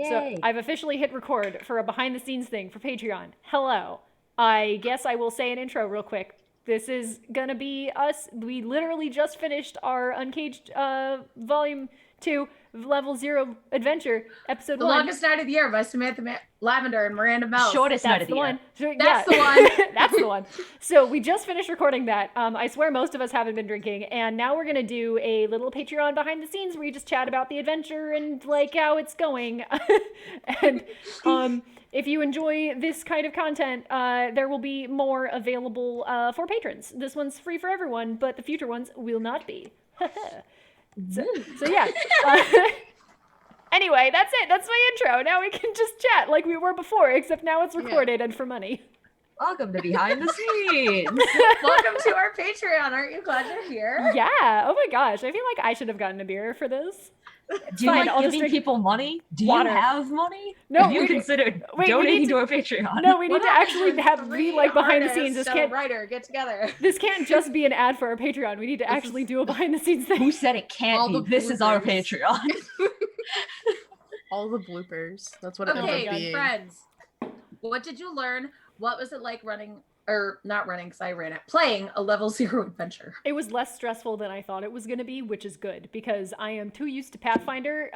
So Yay. I've officially hit record for a behind the scenes thing for Patreon. Hello. I guess I will say an intro real quick. This is gonna be us. We literally just finished our Uncaged Volume 2 Level 0 Adventure, Episode The 1. Longest Night of the Year by Samantha Lavender and Miranda Mells. Shortest night That's of the the one. year. So, That's yeah. the one. That's the one. So we just finished recording that. I swear most of us haven't been drinking, and now we're gonna do a little Patreon behind the scenes where we just chat about the adventure and like how it's going. And if you enjoy this kind of content, there will be more available for patrons. This one's free for everyone, but the future ones will not be. so yeah. Anyway, that's it. That's my intro. Now we can just chat like we were before, except now it's recorded and for money. Welcome to Behind the Scenes. Welcome to our Patreon. Aren't you glad you're here? Yeah. Oh my gosh. I feel like I should have gotten a beer for this. Do you Fine, like I'll just giving drink people money? Do water. you have money? No, Have you we- considered we donating need to our Patreon? No, we need What to happens actually when have three be like behind the scenes. artists This and a can't writer get together. this can't just be an ad for our Patreon. We need to actually do a behind the scenes thing. Who said it can't All be? the This is our bloopers. Patreon. All the bloopers. That's what it ended Okay, up being. friends. What did you learn? What was it like running, or not running because I ran it, playing a level 0 adventure? It was less stressful than I thought it was going to be, which is good because I am too used to Pathfinder,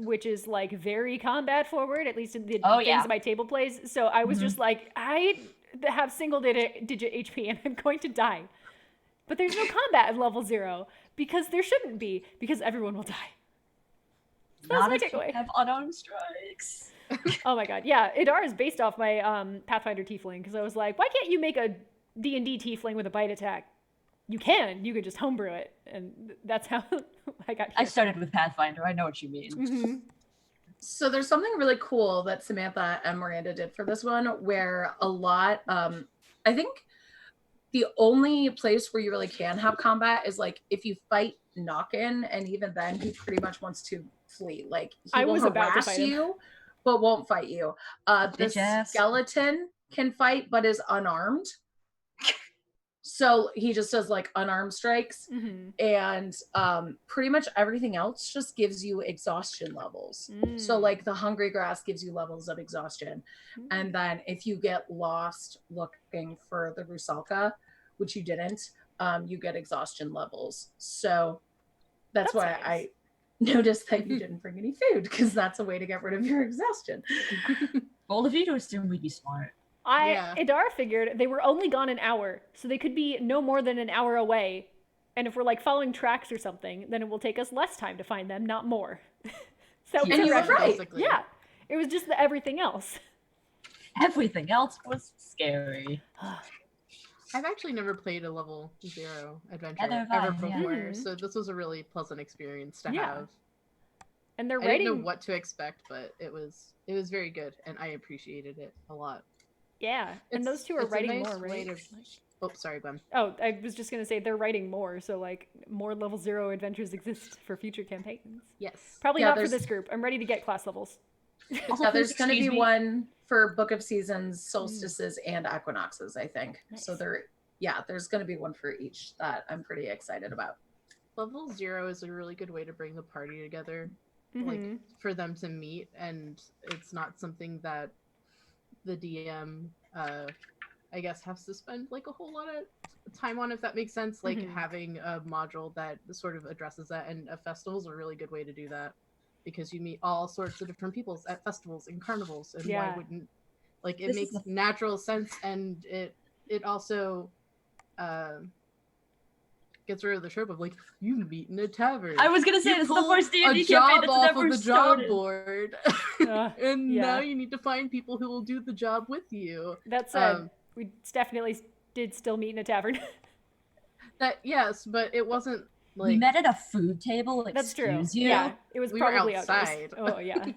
which is like very combat forward, at least in the Oh, things yeah. my table plays. So I was just like, I have single digit HP and I'm going to die. But there's no combat at level 0 because there shouldn't be, because everyone will die. So that's Not my if you takeaway. have unarmed strikes. Oh my god, yeah, Idar is based off my Pathfinder Tiefling because I was like, why can't you make a D&D Tiefling with a bite attack? You can just homebrew it, and that's how I got here. I started with Pathfinder. I know what you mean. Mhm. So there's something really cool that Samantha and Miranda did for this one where a lot, I think the only place where you really can have combat is like if you fight Knockin', and even then he pretty much wants to flee. Like he I will was about to harass fight him. you, but won't fight you. The Bitch ass. skeleton can fight, but is unarmed. So he just does like unarmed strikes, Mhm. and pretty much everything else just gives you exhaustion levels. So Mm. like the hungry grass gives you levels of exhaustion, and then if you get lost looking for the Rusalka, which you didn't, you get exhaustion levels. So that's why nice. I noticed that you didn't bring any food, because that's a way to get rid of your exhaustion. Bold of you to assume we'd be smart. Yeah. Idar figured they were only gone an hour, so they could be no more than an hour away. And if we're like following tracks or something, then it will take us less time to find them, not more. So And you were correct. right. Basically. Yeah, it was just the everything else. Everything else was scary. I've actually never played a level 0 adventure Neither have ever I, yeah. before, Mhm. so this was a really pleasant experience to Yeah. have. And they're I didn't know writing. what to expect, but it was very good, and I appreciated it a lot. Yeah, and It's- those two are it's a writing nice more, way right? to- Oh, sorry, Gwen. Oh, I was just gonna say they're writing more, so like more level 0 adventures exist for future campaigns. Yes. Probably Yeah, not for there's- this group. I'm ready to get class levels. Also, Yeah, please there's going to be excuse me. one for Book of Seasons, solstices, and equinoxes, I think. So Nice. there's going to be one for each that I'm pretty excited about. Level 0 is a really good way to bring the party together, Mhm. like for them to meet, and it's not something that the DM I guess has to spend like a whole lot of time on, if that makes sense. Like Mhm. having a module that sort of addresses that, and a festival is a really good way to do that, because you meet all sorts of different peoples at festivals and carnivals, and Yeah. why wouldn't, like, it This makes is natural sense, and it also gets rid of the trope of like, you meet in a tavern. I was gonna say, You this is the pull first D&D a campaign job that's off never of the started. job board, Uh, and yeah. now you need to find people who will do the job with you. That said, Um, we definitely did still meet in a tavern. That yes, but it wasn't We like met at a food table. That's true. Excuse you? Yeah, it was We were probably outside. outdoors. Oh yeah. we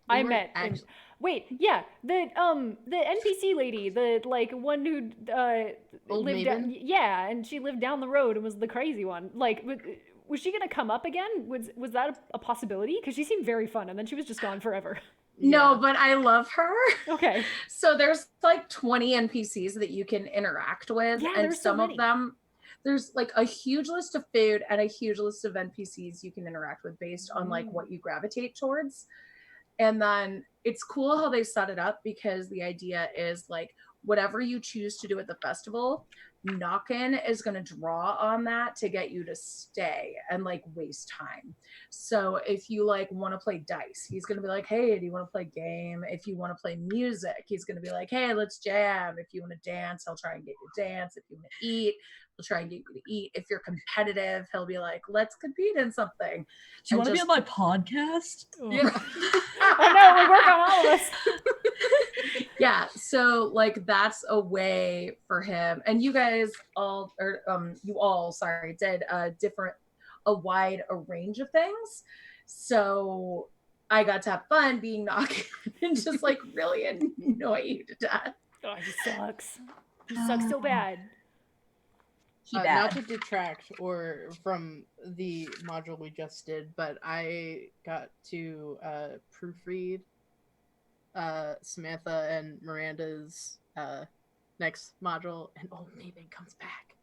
I weren't met. actually- Wait, yeah, the NPC lady, the like one who Old lived down, maiden? yeah, and she lived down the road and was the crazy one. Like, was she gonna come up again? Was that a possibility? Because she seemed very fun, and then she was just gone forever. No, Yeah. but I love her. Okay. So there's like 20 NPCs that you can interact with, Yeah, and there's so some many. of them, there's like a huge list of food and a huge list of NPCs you can interact with based on like what you gravitate towards. And then it's cool how they set it up because the idea is like whatever you choose to do at the festival, Knockin is going to draw on that to get you to stay and like waste time. So if you like want to play dice, he's going to be like, hey, do you want to play game? If you want to play music, he's going to be like, hey, let's jam. If you want to dance, he'll try and get you to dance. If you want to eat, he'll try and get you to eat. If you're competitive, he'll be like, let's compete in something. Do you want to be just- on my podcast? Yeah. Oh no, we work on all of us. Yeah, so like that's a way for him, and you guys all or you all sorry did a wide a range of things, so I got to have fun being knocked and just like really annoy you to death. Oh, he sucks. He sucks so bad. Not to detract or from the module we just did, but I got to proofread Samantha and Miranda's next module, and Old Maven comes back.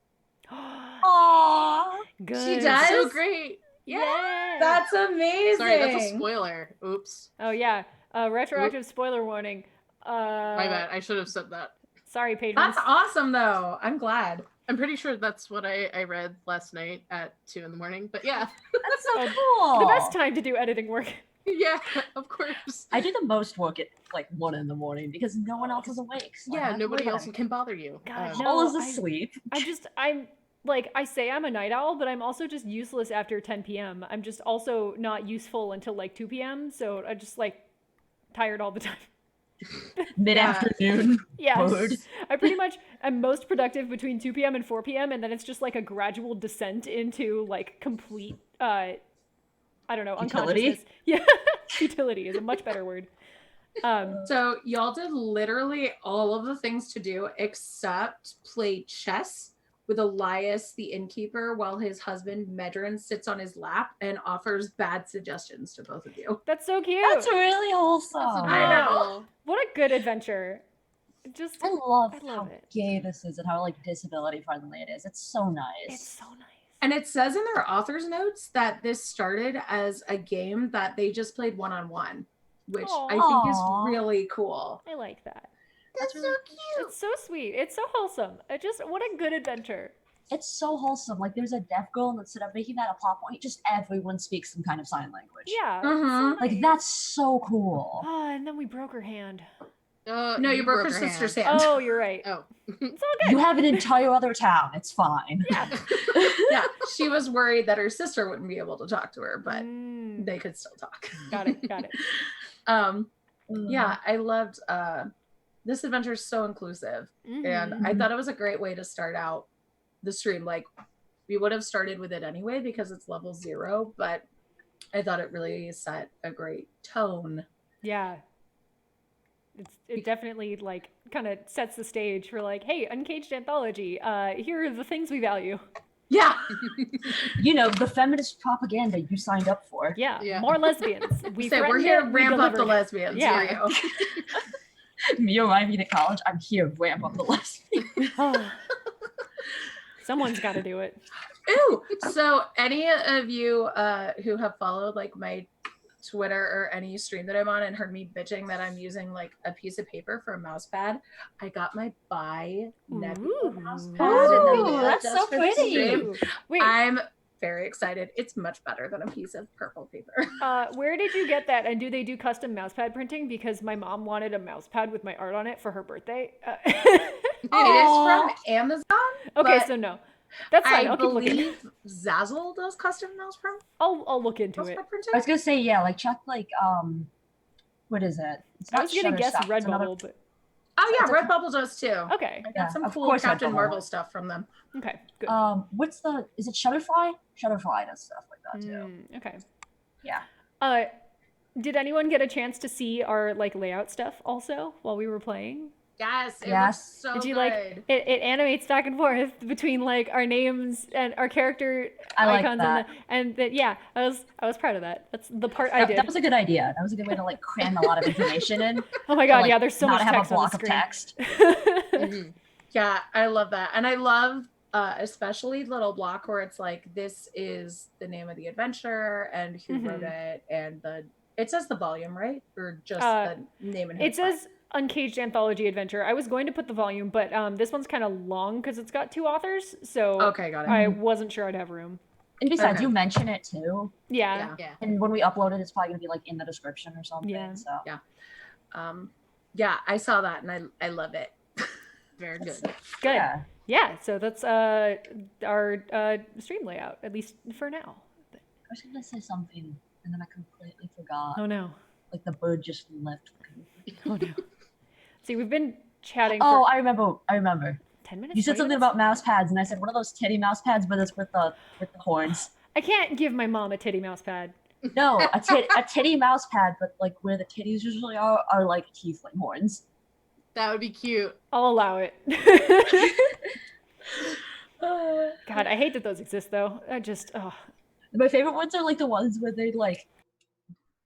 Aww. Good. She does? So great. Yeah. That's amazing. Sorry, that's a spoiler. Oops. Oh yeah. Retroactive spoiler warning. My bad. I should have said that. Sorry, patrons. That's awesome though. I'm glad. I'm pretty sure that's what I read last night at 2 a.m. But yeah. That's so The cool. best time to do editing work. Yeah, of course. I do the most work at like 1 a.m. because no one else is awake. So I Yeah, have nobody to else work. can bother you. God, Paul no, is asleep. I'm like, I say I'm a night owl, but I'm also just useless after 10 p.m. I'm just also not useful until like 2 p.m. So I just like tired all the time. Mid-afternoon. Yeah. Mode. I pretty much am most productive between 2 p.m. and 4 p.m. and then it's just like a gradual descent into like complete I don't know, Futility? unconsciousness. Yeah. Futility is a much better word. So y'all did literally all of the things to do except play chess with Elias, the innkeeper, while his husband Medrin sits on his lap and offers bad suggestions to both of you. That's so cute. That's really wholesome. That's I know. adorable. What a good adventure. Just I love I love how it. gay this is and how like disability friendly it is. It's so nice. It's so nice. And it says in their author's notes that this started as a game that they just played one-on-one, which I think is Aw. really cool. I like that. That's so cute. It's so sweet. It's so wholesome. What a good adventure. It's so wholesome. Like there's a deaf girl and instead of making that a plot point, just everyone speaks some kind of sign language. Yeah. Mhm. So Like nice. that's so cool. Ah, and then we broke her hand. No, you broke her sister's hand. Oh, you're right. Oh. It's all good. You have an entire other town. It's fine. Yeah. Yeah, she was worried that her sister wouldn't be able to talk to her, but Mm, they could still talk. got it. Got it. Yeah, I loved this adventure is so inclusive, and I Mhm. thought it was a great way to start out the stream. Like we would have started with it anyway because it's level 0, but I thought it really set a great tone. Yeah. It definitely like kind of sets the stage for like, hey, Uncaged Anthology. Here are the things we value. Yeah, You know, the feminist propaganda you signed up for. Yeah. Yeah. More lesbians. We say we're threatened here it, to we ramp up the delivered. lesbians. Yeah. Here you go. Me arriving at college, I'm here to ramp up the lesbian. Oh. Someone's got to do it. Ooh, so any of you who have followed like my Twitter or any stream that I'm on and heard me bitching that I'm using like a piece of paper for a mouse pad, I got my Bi Nebula mouse pad in the Ooh, mail that's just so for the pretty. stream. Wait, I'm very excited. It's much better than a piece of purple paper. where did you get that? And do they do custom mousepad printing? Because my mom wanted a mousepad with my art on it for her birthday. It is from Amazon. Okay, but so no. That's fine. I I'll keep looking. believe Zazzle does custom mouse print. I'll look into Mouse it. pad printing. I was gonna say, yeah, like check like what is it? It's I not was gonna guess Shutterstock, it's another- Redbubble, but Oh yeah, It's a- Redbubble does too. okay. I got Yeah, some of cool course Captain Redbubble. Marvel stuff from them. Okay, good. What's the is it Shutterfly? Shutterfly does stuff like that too. Okay. Yeah. Did anyone get a chance to see our like layout stuff also while we were playing? Yes, it Yes. was so Did you good. like it animates back and forth between like our names and our character I like icons that. and that yeah, I was proud of that. That's the part I did. That was a good idea. That was a good way to like cram a lot of information in. Oh my god, like, yeah, there's so not much have text a block on of the text. screen. Mhm. Yeah, I love that. And I love especially little block where it's like this is the name of the adventure and who wrote Mhm. it and the It says the volume, right? Or just Uh, the name and It who it's by? says Uncaged Anthology Adventure. I was going to put the volume, but this one's kind of long because it's got 2 authors, so Okay, got it. I wasn't sure I'd have room. And besides, Okay. you mention it too. Yeah. Yeah. And when we upload it, it's probably gonna be like in the description or something. Yeah. So Yeah, I saw that and I love it. Very good. Good. yeah. Yeah, so that's our stream layout, at least for now. I was gonna say something and then I completely forgot. Oh no. Like the bird just left. Oh no. See, we've been chatting Oh, for I remember. 10 minutes. You said 20 something minutes? about mouse pads, and I said one of those titty mouse pads, but it's with the horns. I can't give my mom a titty mouse pad. No, a titty mouse pad, but like where the titties usually are like tiefling horns. That would be cute. I'll allow it. God, I hate that those exist though. I just, oh. My favorite ones are like the ones where they're like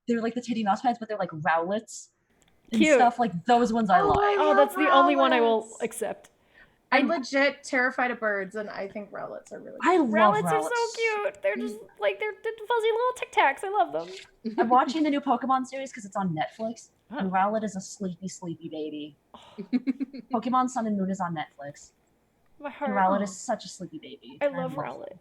the titty mouse pads, but they're like rowlets and Cute. stuff. Like those ones I Oh, like. I Oh, love that's the only one I will rowlets. accept. I'm legit terrified of birds, and I think rowlets are really I love Rowlets rowlets. are so cute. They're just like they're fuzzy little tic tacs. I love them. I'm watching the new Pokemon series because it's on Netflix, Oh. and Rowlet is a sleepy baby. Pokemon Sun and Moon is on Netflix, My and heart. Rowlet Oh. is such a sleepy baby. I love Rowlet.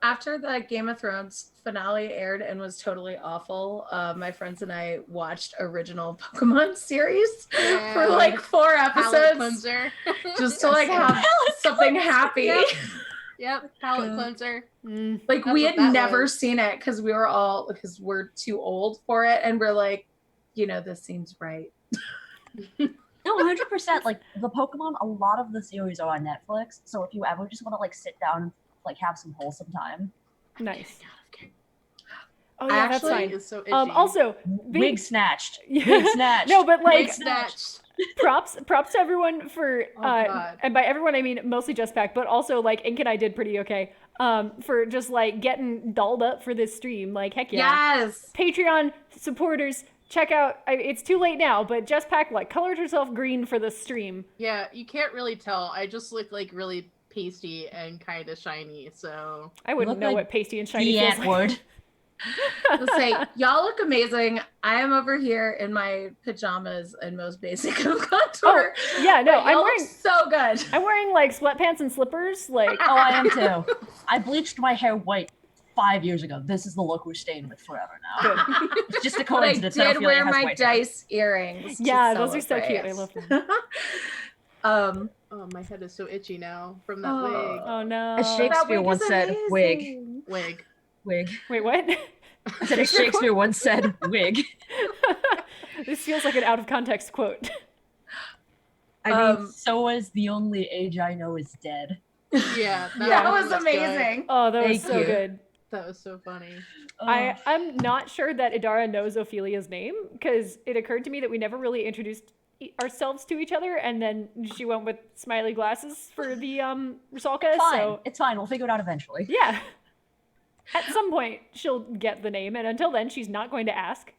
After the Game of Thrones finale aired and was totally awful, my friends and I watched original Pokemon series Yeah. for like 4 Palette episodes cleanser. just to like have something happy. Yep. Yep. Palette Good. cleanser. Mm. Like That's we what had that never was. seen it because we're too old for it, and we're like, this seems right. No, 100%. Like the Pokemon, a lot of the series are on Netflix. So if you ever just want to like sit down and like have some wholesome time, Nice. Okay. Oh yeah, that's Actually, fine. It's so itchy. Also, wig snatched. Yeah. Wig snatched. no, but Wig like snatched. props to everyone for Oh, God. and by everyone I mean mostly Just Pack, but also like Ink and I did pretty okay. For just like getting dolled up for this stream. Like heck yeah. Yes. Patreon supporters, check out it's too late now, but Just Pack like colored herself green for this stream. Yeah, you can't really tell. I just look like really pasty and kind of shiny, so I wouldn't look know like what pasty and shiny the feels ant like. word. Let's say y'all look amazing. I am over here in my pajamas and most basic of contour. Yeah, no, but I'm y'all wearing look so good. I'm wearing like sweatpants and slippers. Like Oh, I am too. I bleached my hair white 5 years ago. This is the look we're staying with forever now. good. It's just a But I coincidence that did Ophelia wear has my white hair. dice earrings. to Yeah, those are so cute. I celebrate. love them. oh, my head is so itchy now from that Oh. Oh no. As Shakespeare That wig once is said, wig. amazing. wig. Wig. Wait, what? I said, as Shakespeare once said, wig. This feels like an out of context quote. I mean, Um, so is the only age I know is dead. Yeah, That one was good. amazing. Oh, that was Thank so you. good. That was so funny. I'm not sure that Idara knows Ophelia's name because it occurred to me that we never really introduced ourselves to each other, and then she went with smiley glasses for the Rusalka. Fine. So It's fine. We'll figure it out eventually. yeah, at some point she'll get the name, and until then she's not going to ask.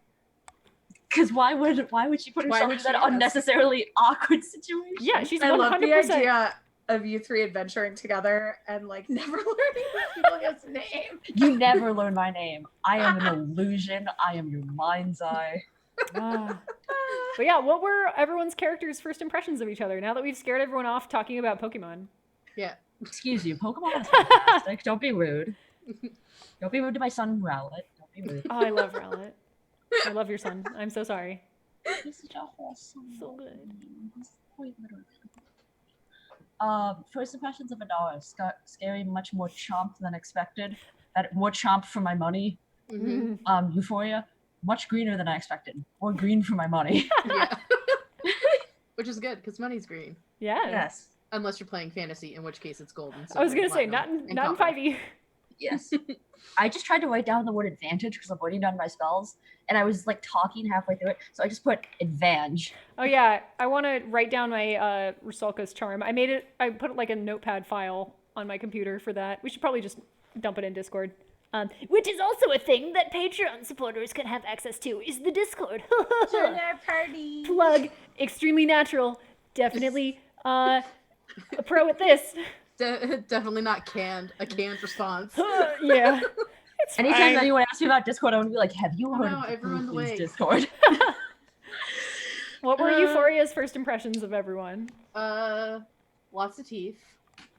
Because why would she put Why herself would in that she ask? unnecessarily awkward situation? Yeah, she's I love the 100%. idea of you three adventuring together and like never learning Ophelia's name. You never learn my name. I am an illusion. I am your mind's eye. Ah. But yeah, what were everyone's characters' first impressions of each other now that we've scared everyone off talking about Pokemon? Yeah. Excuse you. Pokemon is fantastic. Don't be rude. Don't be rude to my son, Rowlet. Don't be rude. Oh, I love Rowlet. I love your son. I'm so sorry. He's such a wholesome. So good. He's quite literally. First impressions of Adara. Scary, much more chomp than expected. More chomp for my money. Mhm. Euphoria, much greener than I expected. More green for my money. Yeah. Which is good because money's green. Yeah. Yes. Unless you're playing fantasy, in which case it's golden. I was silver, gonna say platinum, not and in copper. 5e. Yes. I just tried to write down the word advantage because I'm writing down my spells, and I was like talking halfway through it, so I just put advantage. Oh yeah, I want to write down my Rusalka's charm. I put it like a notepad file on my computer for that. We should probably just dump it in Discord. Which is also a thing that Patreon supporters can have access to, is the Discord. Join our party. Plug. Extremely natural. Definitely a pro at this. Definitely not canned. A canned response. Yeah. It's Anytime fine. anyone asks me about Discord, I'm gonna be like, have you heard no, of the everyone's Threeflings awake. Discord? What were Euphoria's first impressions of everyone? Lots of teeth.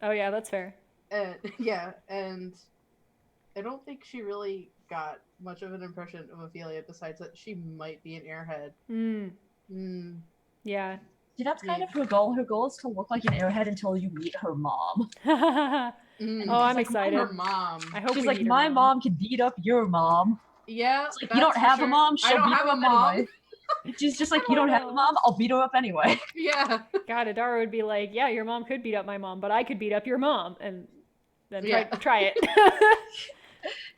Oh yeah, that's fair. And yeah, and I don't think she really got much of an impression of Ophelia besides that she might be an airhead. Yeah. See, that's kind of her goal. Her goal is to look like an airhead until you meet her mom. Oh, I'm like, excited. Her mom. I hope She's we like, meet her my mom can beat up your mom. Yeah. It's like, you don't that's for have a sure. mom, I she'll don't beat have her a up mom. anyway. She's just like, I you don't don't have a know. mom, I'll beat her up anyway. Yeah. God, Adara would be like, yeah, your mom could beat up my mom, but I could beat up your mom. And then Yeah. try it.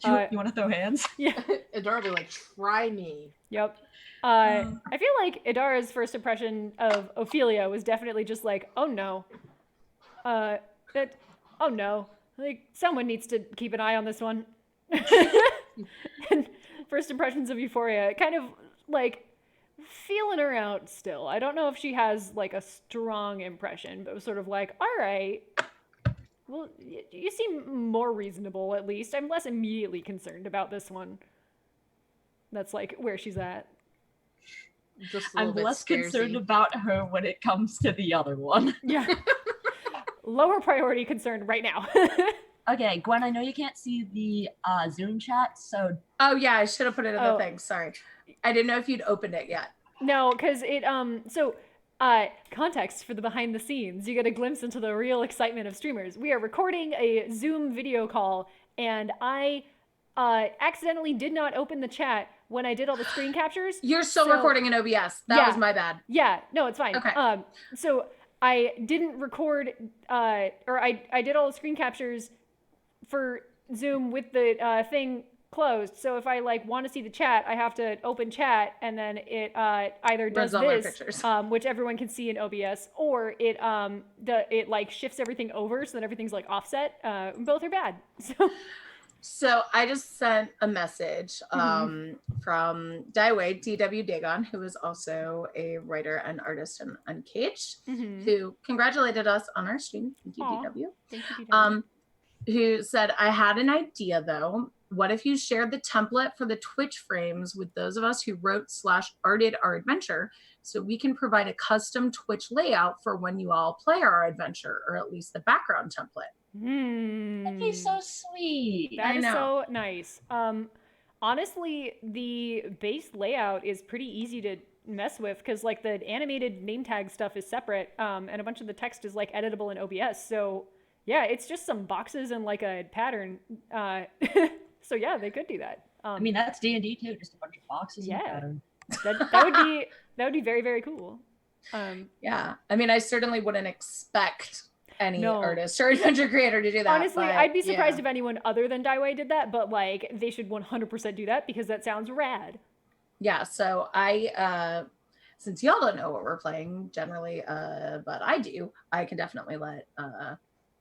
You want to throw hands? Yeah. Adora be like, try me. Yep. I feel like Idara's first impression of Ophelia was definitely just like, oh no. Oh no. Like, someone needs to keep an eye on this one. And first impressions of Euphoria, kind of like feeling her out still. I don't know if she has like a strong impression, but it was sort of like, all right, well, you seem more reasonable at least. I'm less immediately concerned about this one. That's like where she's at. Just a I'm little bit less scaresy. concerned about her when it comes to the other one. Yeah. Lower priority concern right now. Okay, Gwen, I know you can't see the Zoom chat, so Oh yeah, I should have put it in Oh. the thing. Sorry, I didn't know if you'd opened it yet. No, because it context for the behind the scenes. You get a glimpse into the real excitement of streamers. We are recording a Zoom video call, and I accidentally did not open the chat when I did all the screen captures. You're still So- recording in OBS. That Yeah. was my bad. Yeah, no, it's fine. Okay. So I didn't record, or I did all the screen captures for Zoom with the thing closed. So if I like want to see the chat, I have to open chat, and then it either does Runs all my this, pictures. which everyone can see in OBS, or it it like shifts everything over so that everything's like offset. Both are bad. So I just sent a message Mm-hmm. from Daiwei, DW Dagon, who is also a writer and artist in Uncaged, Mhm. who congratulated us on our stream. Thank you, Aw. DW. Thank you, DW. Who said, I had an idea though. What if you shared the template for the Twitch frames with those of us who wrote/arted our adventure so we can provide a custom Twitch layout for when you all play our adventure, or at least the background template? that'd be so sweet. That I is know. so nice. Honestly, the base layout is pretty easy to mess with because like the animated name tag stuff is separate, and a bunch of the text is like editable in OBS. So yeah, it's just some boxes and like a pattern. So yeah, they could do that. I mean, that's D&D too, just a bunch of boxes and Yeah. pattern. that would be very, very cool. Yeah. I mean, I certainly wouldn't expect any No. artist or adventure creator to do that. Honestly, but I'd be surprised yeah. if anyone other than Daiwei did that, but like they should 100% do that because that sounds rad. yeah, so I since y'all don't know what we're playing generally, but I do, I can definitely let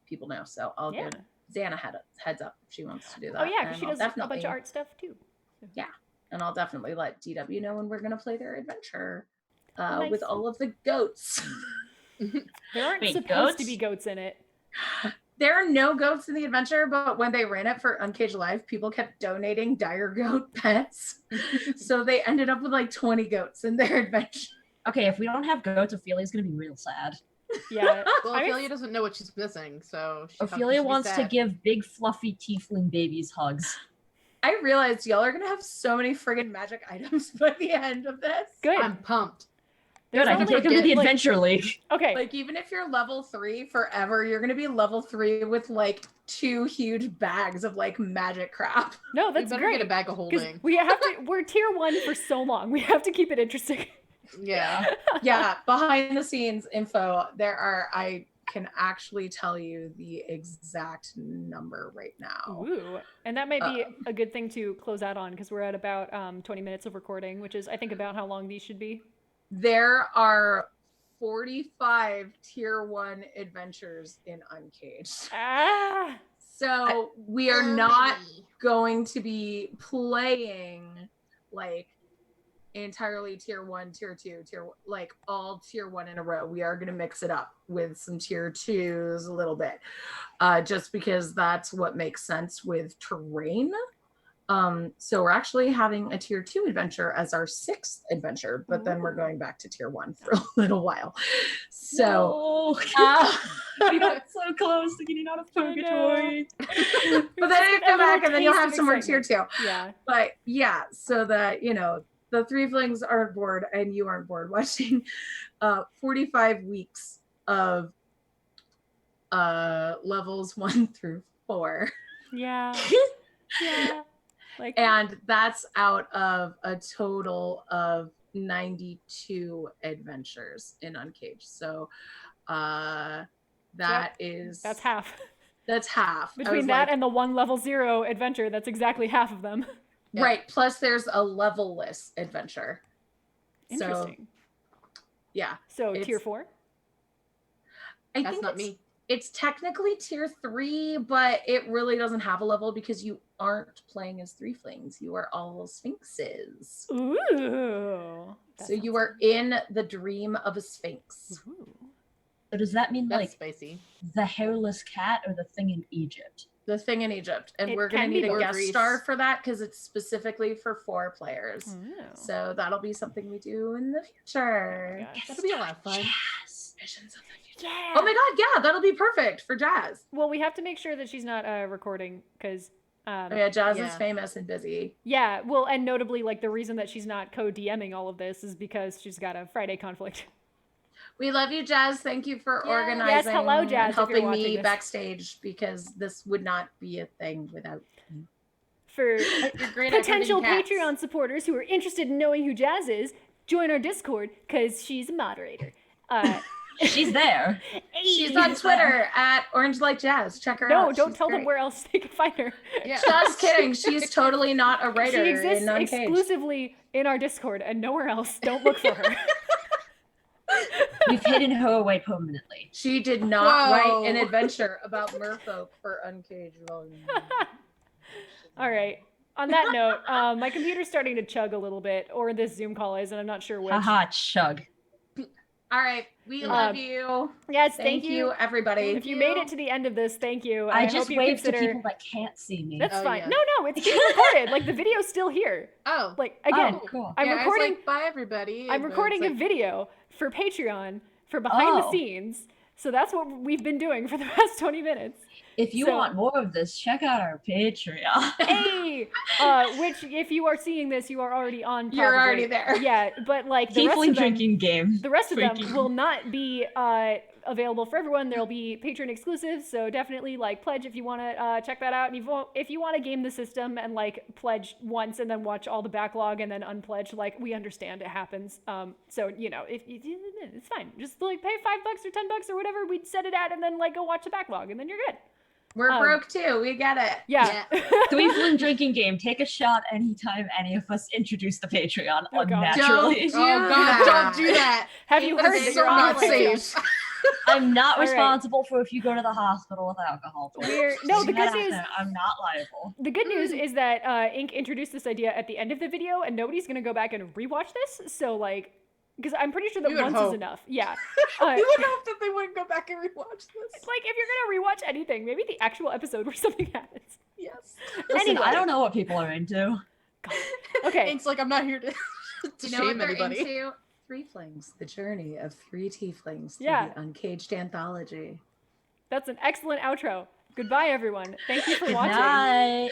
people know. So I'll Yeah. give Xana heads up if she wants to do that. Oh yeah, because and she I'll does a bunch of art stuff too. And I'll definitely let DW know when we're gonna play their adventure. Nice. With all of the goats. There aren't Wait, supposed to goats? be goats in it. There are no goats in the adventure, but when they ran it for Uncaged Live, people kept donating dire goat pets. So they ended up with like 20 goats in their adventure. Okay, if we don't have goats, Ophelia's gonna be real sad. Yeah. Well, I mean, Ophelia doesn't know what she's missing, so she thought she Ophelia should be wants to sad. give big fluffy tiefling babies hugs. I realized y'all are gonna have so many friggin' magic items by the end of this. good. I'm pumped. There's Good, I can only- take them to the like- Adventure League. Okay. Like, even if you're level 3 forever, you're gonna be level 3 with like 2 huge bags of like magic crap. No, We that's better great. get a bag of 'Cause holding. we're tier 1 for so long. We have to keep it interesting. Yeah. Yeah, behind the scenes info, I can actually tell you the exact number right now. Ooh. And that might be a good thing to close out on because we're at about 20 minutes of recording, which is I think about how long these should be. There are 45 tier 1 adventures in Uncaged. Ah. So we are not going to be playing like entirely tier 1, tier 2, like all tier 1 in a row. We are going to mix it up with some tier 2s a little bit, just because that's what makes sense with terrain. So we're actually having a tier 2 adventure as our 6th adventure, but then we're going back to tier 1 for a little while. So, We got so close to getting out of purgatory. but then you come back and then you'll have some more tier 2. Yeah. But yeah, so that, the Threeflings aren't bored and you aren't bored watching 45 weeks of levels 1 through 4. Yeah. Yeah. Like, And that's out of a total of 92 adventures in Uncaged. So that's half. That's half. Between that and the 1 level 0 adventure, that's exactly half of them. Right. Plus there's a level-less adventure. Interesting. So, yeah. So tier 4? That's not me. It's technically tier 3, but it really doesn't have a level because you aren't playing as Threeflings. You are all Sphinxes. Ooh. So you are in the dream of a Sphinx. Ooh. So does that mean That's like spicy. the hairless cat or the thing in Egypt? The thing in Egypt. And It we're going to can need be a both. guest star for that because it's specifically for 4 players. Ooh. So that'll be something we do in the future. Gosh. That'll be a lot of fun. Yes. Visions of the future. Yeah. Oh my god, yeah, that'll be perfect for Jazz. Well, we have to make sure that she's not recording because Oh yeah, Jazz Yeah. is famous and busy. yeah, well, and notably, like the reason that she's not co-DMing all of this is because she's got a Friday conflict. We love you, Jazz. Thank you for Yeah. organizing Yes, hello, Jazz, and if you're helping watching me this. backstage because this would not be a thing without you. For You're great at potential herding cats. Patreon supporters who are interested in knowing who Jazz is, join our Discord because she's a moderator. She's there. She's on Twitter at Orange Like Jazz. Check her out. No, don't She's tell them great. where else they can find her. Yeah. Just kidding. She's totally not a writer. She exists in Uncaged. exclusively in our Discord and nowhere else. Don't look for her. We've hidden her away permanently. She did not write an Whoa. adventure about merfolk for Uncaged Volume 1. All right. On that note, my computer's starting to chug a little bit, or this Zoom call is, and I'm not sure which. Haha, chug. All right. We love you. Yes, Thank you, everybody. If you made it to the end of this, thank you. I hope just you waved consider... to people that can't see me. That's Oh, fine. yeah. No, it's being recorded. Like the video's still here. Oh. Like again, Oh, cool. I'm yeah, I was recording. like, bye everybody. I'm but it's recording a like, video for Patreon for behind the Oh. scenes. So that's what we've been doing for the past 20 minutes. If you So- want more of this, check out our Patreon. Hey, which if you are seeing this, you are already on. You're probably. already there. Yeah, but like the rest Tiefling of them, drinking game. the rest of them Freaking- will not be available for everyone. There'll be Patreon exclusives, so definitely like pledge if you want to check that out. And if you want to game the system and like pledge once and then watch all the backlog and then unpledge, like we understand it happens. So if it's fine, just like pay $5 or $10 or whatever we set it at, and then like go watch the backlog, and then you're good. We're broke too. We get it. Yeah. Threefling drinking game. Take a shot anytime any of us introduce the Patreon Oh, God. unnaturally. Don't Oh god, don't do that. Have you That heard is that so you're on not Patreon? safe. I'm not All right. responsible for if you go to the hospital with alcohol. No, the good news. I'm not liable. The good news is that Ink introduced this idea at the end of the video, and nobody's gonna go back and rewatch this. So like, because I'm pretty sure that You would once hope. is enough. Yeah. You would hope that they wouldn't go back and rewatch this. Like if you're gonna rewatch anything, maybe the actual episode where something happens. Yes. Listen, Anyway. I don't know what people are into. Okay. It's like I'm not here to, to You know what shame they're anybody. into? Threeflings, the journey of 3 tieflings through Yeah. the Uncaged anthology. That's an excellent outro. Goodbye, everyone. Thank you for Good watching. night.